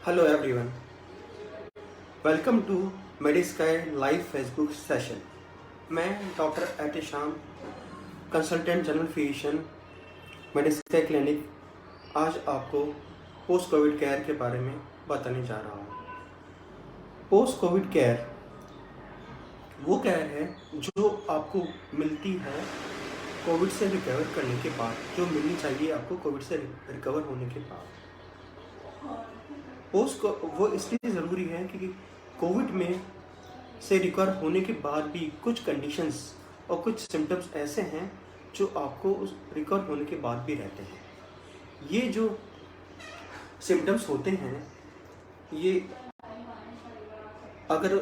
Hello everyone, welcome to Mediskai live Facebook session. मैं doctor Ehtesham, consultant general physician, Mediskai clinic, आज आपको post Covid care के बारे में बताने जा रहा हूँ। पोस्ट कोविड केयर वो केयर है जो आपको मिलती है कोविड से रिकवर करने के बाद, जो मिलनी चाहिए आपको कोविड से रिकवर होने के बाद। वो इसलिए ज़रूरी है क्योंकि कोविड में से रिकवर होने के बाद भी कुछ कंडीशंस और कुछ सिम्टम्स ऐसे हैं जो आपको उस रिकवर होने के बाद भी रहते हैं। ये जो सिम्टम्स होते हैं ये अगर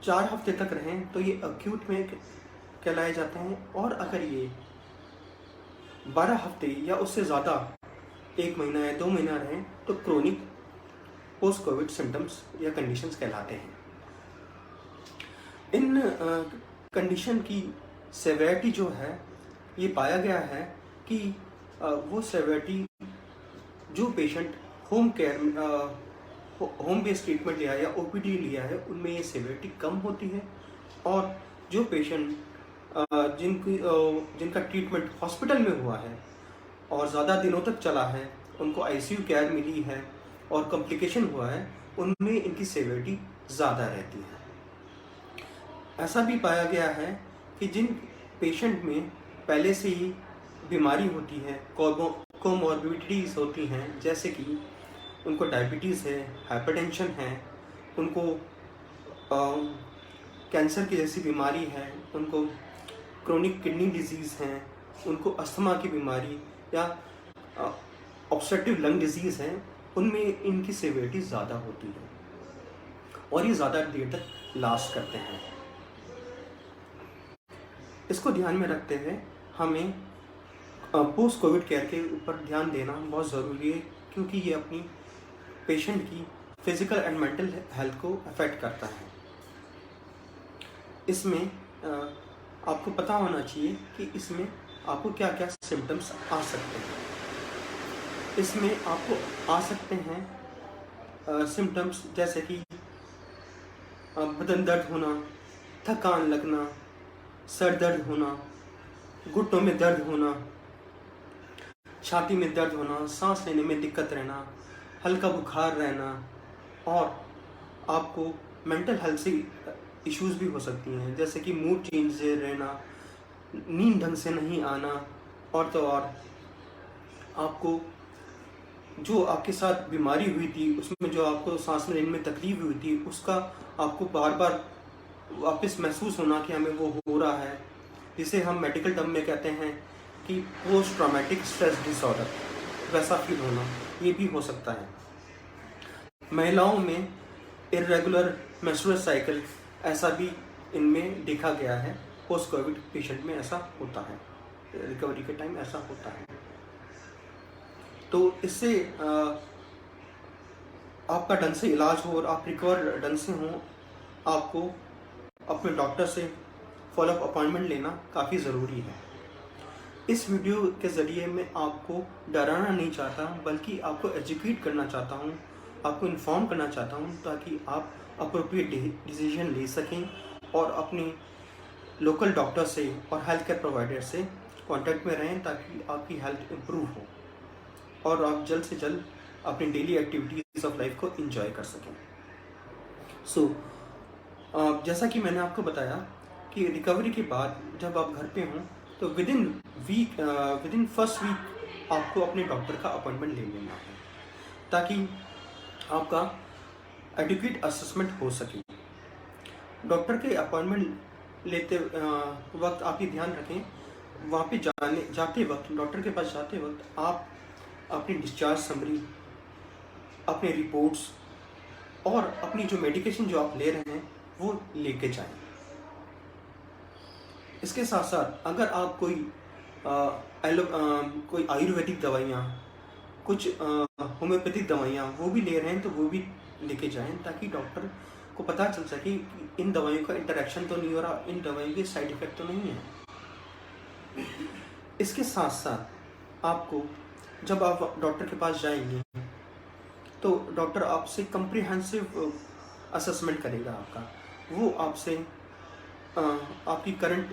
4 हफ्ते तक रहें तो ये एक्यूट में कहलाए जाते हैं, और अगर ये 12 हफ्ते या उससे ज़्यादा 1 महीना या 2 महीना रहें तो क्रोनिक पोस्ट कोविड सिम्टम्स या कंडीशंस कहलाते हैं। इन कंडीशन की सेवेरिटी जो है ये पाया गया है कि वो सेवेरिटी जो पेशेंट होम बेस्ड ट्रीटमेंट लिया या ओपीडी लिया है उनमें ये सेवेरिटी कम होती है, और जो पेशेंट जिनका ट्रीटमेंट हॉस्पिटल में हुआ है और ज़्यादा दिनों तक चला है, उनको आईसीयू केयर मिली है और कॉम्प्लिकेशन हुआ है, उनमें इनकी सेवेरिटी ज़्यादा रहती है। ऐसा भी पाया गया है कि जिन पेशेंट में पहले से ही बीमारी होती है, कोमॉर्बिडिटीज़ होती हैं, जैसे कि उनको डायबिटीज़ है, हाइपरटेंशन है, उनको कैंसर की जैसी बीमारी है, उनको क्रोनिक किडनी डिजीज़ है, उनको अस्थमा की बीमारी या ऑब्स्ट्रक्टिव लंग डिजीज़ है, उनमें इनकी सेवेरिटी ज़्यादा होती है और ये ज़्यादा देर तक लास्ट करते हैं। इसको ध्यान में रखते हुए हमें पोस्ट कोविड केयर के ऊपर ध्यान देना बहुत ज़रूरी है, क्योंकि ये अपनी पेशेंट की फिज़िकल एंड मेंटल हेल्थ को अफेक्ट करता है। इसमें आपको पता होना चाहिए कि इसमें आपको क्या क्या सिम्टम्स आ सकते हैं। इसमें आपको आ सकते हैं सिम्टम्स जैसे कि बदन दर्द होना, थकान लगना, सर दर्द होना, घुटनों में दर्द होना, छाती में दर्द होना, सांस लेने में दिक्कत रहना, हल्का बुखार रहना, और आपको मेंटल हेल्थ से इश्यूज़ भी हो सकती हैं, जैसे कि मूड चेंज रहना, नींद ढंग से नहीं आना, और तो और आपको जो आपके साथ बीमारी हुई थी उसमें जो आपको सांस लेने में तकलीफ हुई थी उसका आपको बार बार वापस महसूस होना कि हमें वो हो रहा है, जिसे हम मेडिकल टर्म में कहते हैं कि पोस्ट ट्रॉमेटिक स्ट्रेस डिसऑर्डर, वैसा फील होना ये भी हो सकता है। महिलाओं में इरेगुलर मेंस्ट्रुअल साइकिल, ऐसा भी इनमें देखा गया है। पोस्ट कोविड पेशेंट में ऐसा होता है, रिकवरी के टाइम ऐसा होता है। तो इससे आपका ढंग से इलाज हो और आप रिकवर ढंग से हों, आपको अपने डॉक्टर से फॉलोअप अपॉइंटमेंट लेना काफ़ी ज़रूरी है। इस वीडियो के ज़रिए मैं आपको डराना नहीं चाहता, बल्कि आपको एजुकेट करना चाहता हूँ, आपको इन्फॉर्म करना चाहता हूँ, ताकि आप अप्रोप्रिएट डिसीजन ले सकें और अपने लोकल डॉक्टर से और हेल्थ केयर प्रोवाइडर से कांटेक्ट में रहें, ताकि आपकी हेल्थ इम्प्रूव हो और आप जल्द से जल्द अपनी डेली एक्टिविटीज़ ऑफ लाइफ को एंजॉय कर सकें। जैसा कि मैंने आपको बताया कि रिकवरी के बाद जब आप घर पे हों तो विद इन फर्स्ट वीक आपको अपने डॉक्टर का अपॉइंटमेंट ले लेना है, ताकि आपका एडुकेट असेसमेंट हो सके। डॉक्टर के अपॉइंटमेंट लेते वक्त आप ये ध्यान रखें, वहाँ पे जाते वक्त, डॉक्टर के पास जाते वक्त आप अपनी डिस्चार्ज समरी, अपने रिपोर्ट्स और अपनी जो मेडिकेशन जो आप ले रहे हैं वो लेके जाएं। इसके साथ साथ अगर आप कोई आयुर्वेदिक दवाइयाँ, कुछ होम्योपैथिक दवाइयाँ वो भी ले रहे हैं तो वो भी लेके जाएं, ताकि डॉक्टर को पता चल सके कि इन दवाइयों का इंटरेक्शन तो नहीं हो रहा, इन दवाइयों के साइड इफ़ेक्ट तो नहीं है। इसके साथ साथ आपको जब आप डॉक्टर के पास जाएंगे तो डॉक्टर आपसे कम्प्रिहेंसिव असेसमेंट करेगा आपका। वो आपसे आपकी करंट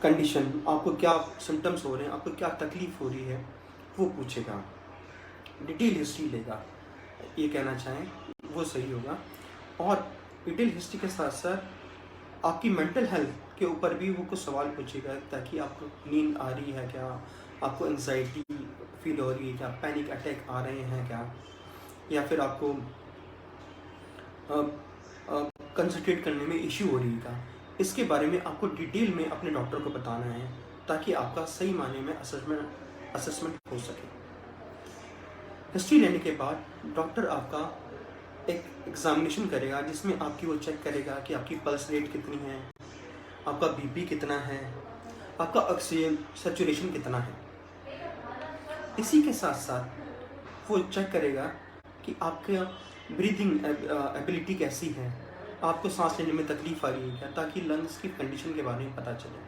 कंडीशन, आपको क्या सिम्टम्स हो रहे हैं, आपको क्या तकलीफ़ हो रही है, वो पूछेगा, डिटेल हिस्ट्री लेगा, ये कहना चाहें वो सही होगा। और डिटेल हिस्ट्री के साथ साथ आपकी मेंटल हेल्थ के ऊपर भी वो कुछ सवाल पूछेगा, ताकि आपको नींद आ रही है क्या, आपको एंजाइटी फील हो रही है क्या, पैनिक अटैक आ रहे हैं क्या, या फिर आपको कंसंट्रेट करने में इश्यू हो रही है क्या। इसके बारे में आपको डिटेल में अपने डॉक्टर को बताना है, ताकि आपका सही मायने में असेसमेंट हो सके। हिस्ट्री लेने के बाद डॉक्टर आपका एक एग्जामिनेशन करेगा, जिसमें आपकी वो चेक करेगा कि आपकी पल्स रेट कितनी है, आपका बीपी कितना है, आपका ऑक्सीजन सैचुरेशन कितना है। इसी के साथ साथ वो चेक करेगा कि आपका ब्रीदिंग एबिलिटी कैसी है, आपको सांस लेने में तकलीफ आ रही है क्या, ताकि लंग्स की कंडीशन के बारे में पता चले।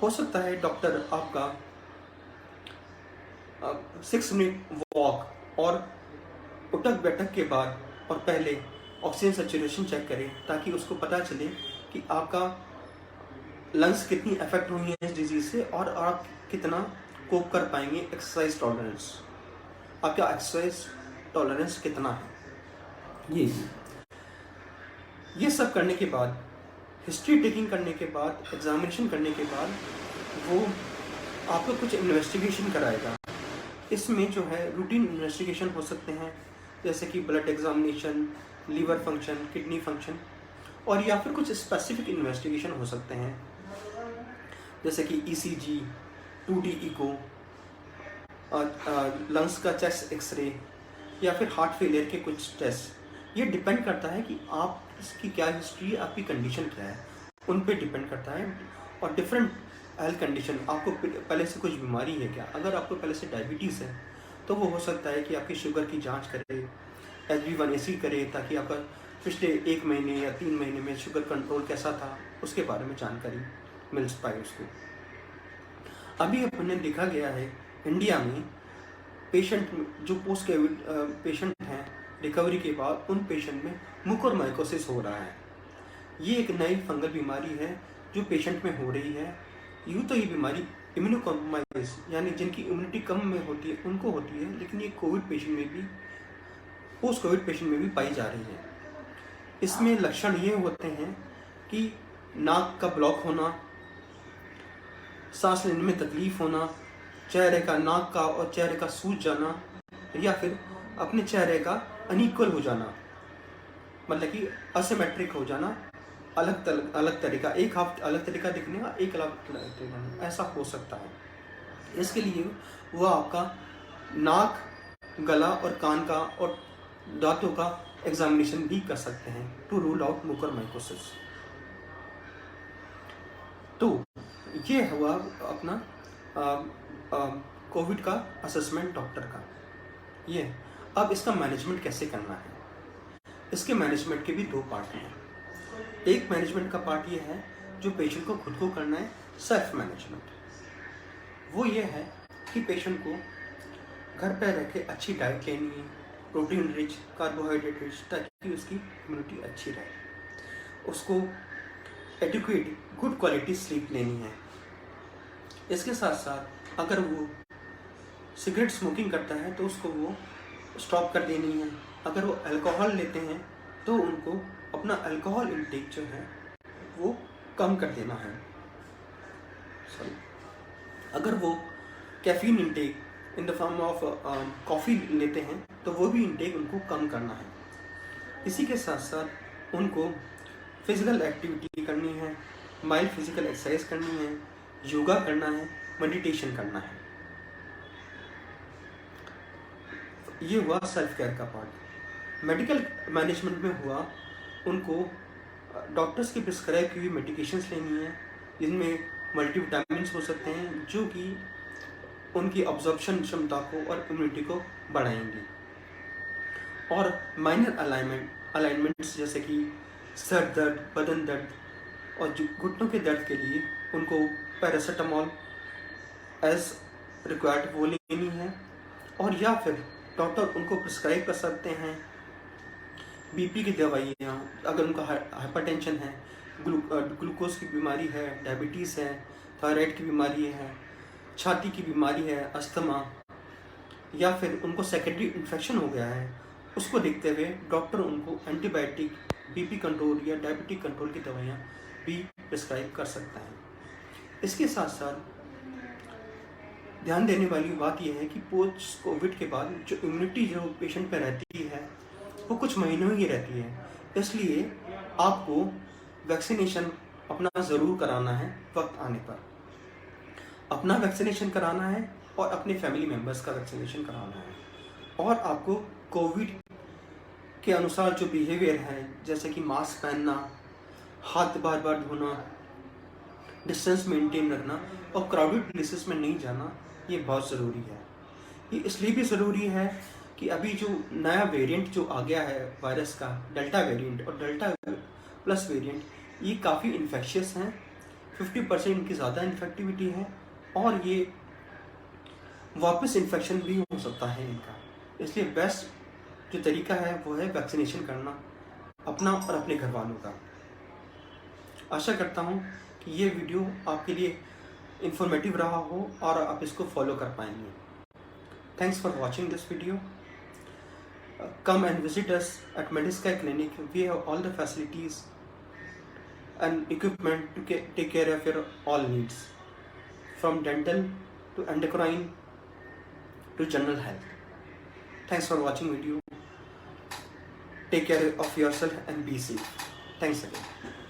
हो सकता है डॉक्टर आपका 6 मिनट वॉक और उठक बैठक के बाद और पहले ऑक्सीजन सैचुरेशन चेक करें, ताकि उसको पता चले कि आपका लंग्स कितनी अफेक्ट हुई है इस डिजीज से, और आप कितना कोप कर पाएंगे एक्सरसाइज टॉलरेंस, आपका एक्सरसाइज टॉलरेंस कितना है। ये सब करने के बाद, हिस्ट्री टेकिंग करने के बाद, एग्जामिनेशन करने के बाद, वो आपको कुछ इन्वेस्टिगेशन कराएगा। इसमें जो है रूटीन इन्वेस्टिगेशन हो सकते हैं, जैसे कि blood examination, liver function, kidney function, और या फिर कुछ स्पेसिफिक इन्वेस्टिगेशन हो सकते हैं, जैसे कि ईसीजी, 2D इको, लंग्स का चेस्ट एक्सरे, या फिर हार्ट फेलियर के कुछ टेस्ट। ये डिपेंड करता है कि आप इसकी क्या हिस्ट्री है, आपकी कंडीशन क्या है, उन पे डिपेंड करता है। और डिफरेंट हेल्थ कंडीशन, आपको पहले से कुछ बीमारी है क्या, अगर आपको पहले से डायबिटीज़ है तो वो हो सकता है कि आपकी शुगर की जांच करे, HbA1c करे, ताकि आपका पिछले 1 महीने या 3 महीने में शुगर कंट्रोल कैसा था, उसके बारे में जानकारी मिल पाए उसको। अभी हमने देखा गया है इंडिया में पेशेंट जो पोस्ट कोविड पेशेंट हैं, रिकवरी के बाद उन पेशेंट में म्यूकोरमाइकोसिस हो रहा है। ये एक नई फंगल बीमारी है जो पेशेंट में हो रही है। यूँ तो ये बीमारी इम्यूनोकॉम्प्रोमाइज, यानी जिनकी इम्यूनिटी कम में होती है उनको होती है, लेकिन ये कोविड पेशेंट में भी, पोस्ट कोविड पेशेंट में भी पाई जा रही है। इसमें लक्षण ये होते हैं कि नाक का ब्लॉक होना, सांस लेने में तकलीफ होना, चेहरे का, नाक का और चेहरे का सूज जाना, या फिर अपने चेहरे का अनइक्वल हो जाना, मतलब कि असिमेट्रिक हो जाना, अलग तरीका, एक हाथ अलग तरीका दिखने का, एक अलग तरीका, ऐसा हो सकता है। इसके लिए वो आपका नाक, गला और कान का और दांतों का एग्जामिनेशन भी कर सकते हैं टू रूल आउट म्यूकोरमाइकोसिस। तो ये हुआ अपना कोविड का असेसमेंट डॉक्टर का। ये अब इसका मैनेजमेंट कैसे करना है, इसके मैनेजमेंट के भी 2 पार्ट हैं। एक मैनेजमेंट का पार्ट ये है जो पेशेंट को खुद को करना है, सेल्फ मैनेजमेंट। वो ये है कि पेशेंट को घर पर रह के अच्छी डाइट लेनी है, प्रोटीन रिच, कार्बोहाइड्रेट रिच, ताकि उसकी इम्यूनिटी अच्छी रहे। उसको एडिक्वेट गुड क्वालिटी स्लीप लेनी है। इसके साथ साथ अगर वो सिगरेट स्मोकिंग करता है तो उसको वो स्टॉप कर देनी है। अगर वो अल्कोहल लेते हैं तो उनको अपना अल्कोहल इंटेक जो है वो कम कर देना है। अगर वो caffeine intake in the form of coffee लेते हैं तो वो भी इंटेक उनको कम करना है। इसी के साथ साथ उनको फिजिकल एक्टिविटी करनी है, माइल्ड फिजिकल एक्सरसाइज करनी है, योगा करना है, मेडिटेशन करना है। ये हुआ सेल्फ केयर का पार्ट। मेडिकल मैनेजमेंट में हुआ उनको डॉक्टर्स की प्रिस्क्राइब की हुई मेडिकेशंस लेनी है, जिनमें मल्टीविटामिन्स हो सकते हैं जो कि उनकी ऑब्जॉर्प्शन क्षमता को और इम्यूनिटी को बढ़ाएंगे। और माइनर अलाइनमेंट्स जैसे कि सर दर्द, बदन दर्द और घुटनों के दर्द के लिए उनको पैरासीटामोल एज रिक्वायर्ड वो लेनी है। और या फिर डॉक्टर उनको प्रिस्क्राइब कर सकते हैं बीपी की दवाइयाँ, अगर उनका हाइपरटेंशन है, ग्लूकोज की बीमारी है, डायबिटीज़ है, थायराइड की बीमारी है, छाती की बीमारी है, अस्थमा, या फिर उनको सेकेंडरी इन्फेक्शन हो गया है, उसको देखते हुए डॉक्टर उनको एंटीबायोटिक, बीपी कंट्रोल या डायबिटिक कंट्रोल की दवाइयाँ भी प्रिस्क्राइब कर सकता है। इसके साथ साथ ध्यान देने वाली बात यह है कि पोस्ट कोविड के बाद जो इम्यूनिटी जो पेशेंट पे रहती है वो कुछ महीनों ही रहती है, इसलिए आपको वैक्सीनेशन अपना ज़रूर कराना है। वक्त आने पर अपना वैक्सीनेशन कराना है और अपने फैमिली मेम्बर्स का वैक्सीनेशन कराना है। और आपको कोविड के अनुसार जो बिहेवियर है, जैसे कि मास्क पहनना, हाथ बार बार धोना, डिस्टेंस मेंटेन रखना और क्राउडेड प्लेसेस में नहीं जाना, ये बहुत ज़रूरी है। ये इसलिए भी ज़रूरी है कि अभी जो नया वेरिएंट जो आ गया है वायरस का, डेल्टा वेरिएंट और डेल्टा प्लस वेरिएंट, ये काफ़ी इन्फेक्शियस हैं। 50% इनकी ज़्यादा इन्फेक्टिविटी है और ये वापस इन्फेक्शन भी हो सकता है इनका। इसलिए बेस्ट जो तरीका है वो है वैक्सीनेशन करना, अपना और अपने घर वालों का। आशा करता हूँ कि ये वीडियो आपके लिए इंफॉर्मेटिव रहा हो और आप इसको फॉलो कर पाएंगे। Thanks for watching this video. Come and visit us at Medisky Clinic. We have all the facilities and equipment to take care of your all needs, from dental to endocrine to general health. Thanks for watching video. Take care of yourself and be safe. Thanks again.